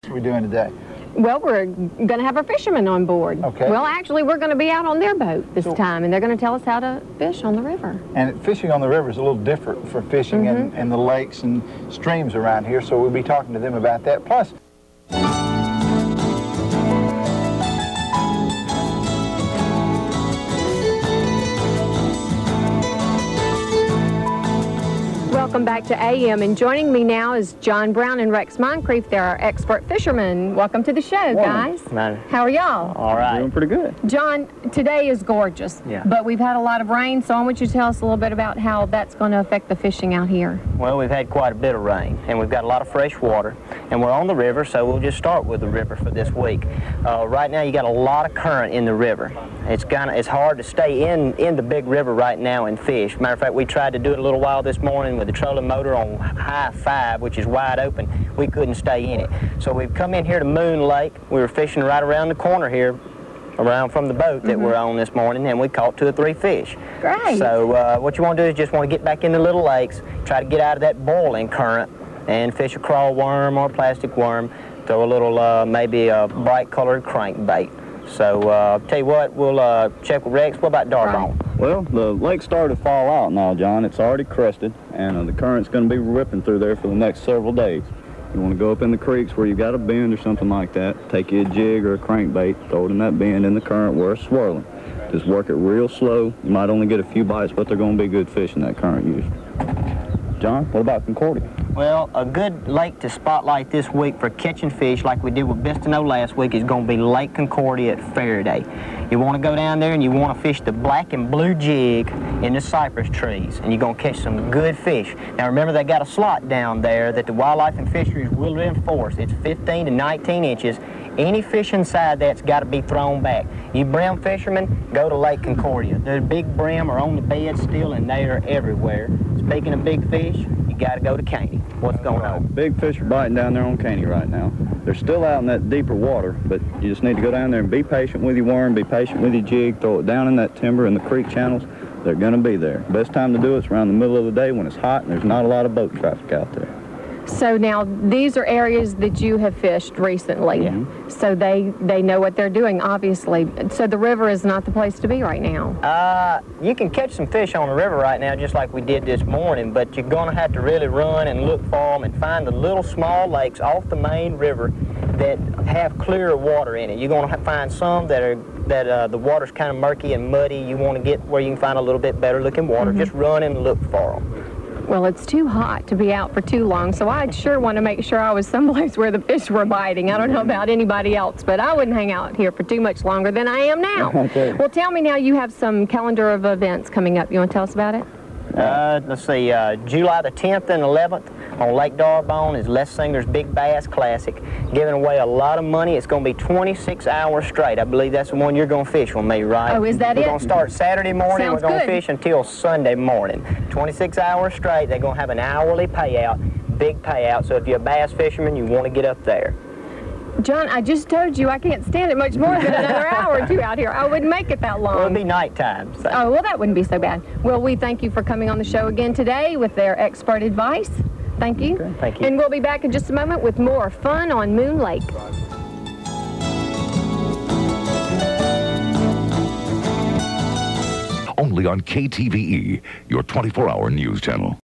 What are we doing today? Well, we're going to have a fisherman on board. Okay. Well, actually, we're going to be out on their boat this time, and they're going to tell us how to fish on the river. And fishing on the river is a little different for fishing in the lakes and streams around here, so we'll be talking to them about that. Plus, welcome back to AM, and joining me now is John Brown and Rex Moncrief. They're our expert fishermen. Welcome to the show, guys. How are y'all? All right. Doing pretty good. John, today is gorgeous, but we've had a lot of rain, so I want you to tell us a little bit about how that's going to affect the fishing out here. Well, we've had quite a bit of rain, and we've got a lot of fresh water, and we're on the river, so we'll just start with the river for this week. Right now, you got a lot of current in the river. It's hard to stay in the big river right now and fish. Matter of fact, we tried to do it a little while this morning with the trolling motor on high 5, which is wide open. We couldn't stay in it. So we've come in here to Moon Lake. We were fishing right around the corner here, around from the boat that we're on this morning, and we caught 2 or 3 fish. Great. So what you want to do is just want to get back in the little lakes, try to get out of that boiling current, and fish a crawl worm or a plastic worm, throw a little, maybe a bright colored crankbait. So I'll tell you what, we'll check with Rex. What about Darbone? Well, the lake started to fall out now, John. It's already crested, and the current's going to be ripping through there for the next several days. You want to go up in the creeks where you've got a bend or something like that, take you a jig or a crankbait, throw it in that bend in the current where it's swirling. Just work it real slow. You might only get a few bites, but they're going to be good fish in that current usually. John, what about Concordia? Well, a good lake to spotlight this week for catching fish like we did with Bistino last week is going to be Lake Concordia at Faraday. You want to go down there and you want to fish the black and blue jig in the cypress trees, and you're going to catch some good fish. Now remember, they got a slot down there that the Wildlife and Fisheries will enforce. It's 15 to 19 inches. Any fish inside that's got to be thrown back. You brim fishermen, go to Lake Concordia. The big brim are on the bed still, and they are everywhere. Speaking of big fish, you got to go to Caney. What's going on? Big fish are biting down there on Caney right now. They're still out in that deeper water, but you just need to go down there and be patient with your worm, be patient with your jig, throw it down in that timber in the creek channels. They're going to be there. Best time to do it is around the middle of the day when it's hot and there's not a lot of boat traffic out there. So now, these are areas that you have fished recently, so they know what they're doing, obviously. So the river is not the place to be right now. You can catch some fish on the river right now just like we did this morning, but you're going to have to really run and look for them and find the little small lakes off the main river that have clear water in it. You're going to find some that the water's kind of murky and muddy. You want to get where you can find a little bit better looking water. Just run and look for them. Well, it's too hot to be out for too long, so I'd sure want to make sure I was someplace where the fish were biting. I don't know about anybody else, but I wouldn't hang out here for too much longer than I am now. Well, tell me now, you have some calendar of events coming up. You want to tell us about it? Let's see, July the 10th and 11th on Lake Darbone is Les Singer's Big Bass Classic, giving away a lot of money. It's going to be 26 hours straight. I believe that's the one you're going to fish with me, right? Oh, is that it? We're going to start Saturday morning. Sounds We're going to good. fish until Sunday morning. 26 hours straight. They're going to have an hourly payout, big payout. So if you're a bass fisherman, you want to get up there. John, I just told you I can't stand it much more than another hour or two out here. I wouldn't make it that long. Well, it'll be nighttime. So. Oh, well, that wouldn't be so bad. Well, we thank you for coming on the show again today with their expert advice. Thank you. Okay. Thank you. And we'll be back in just a moment with more fun on Moon Lake. Only on KTVE, your 24-hour news channel.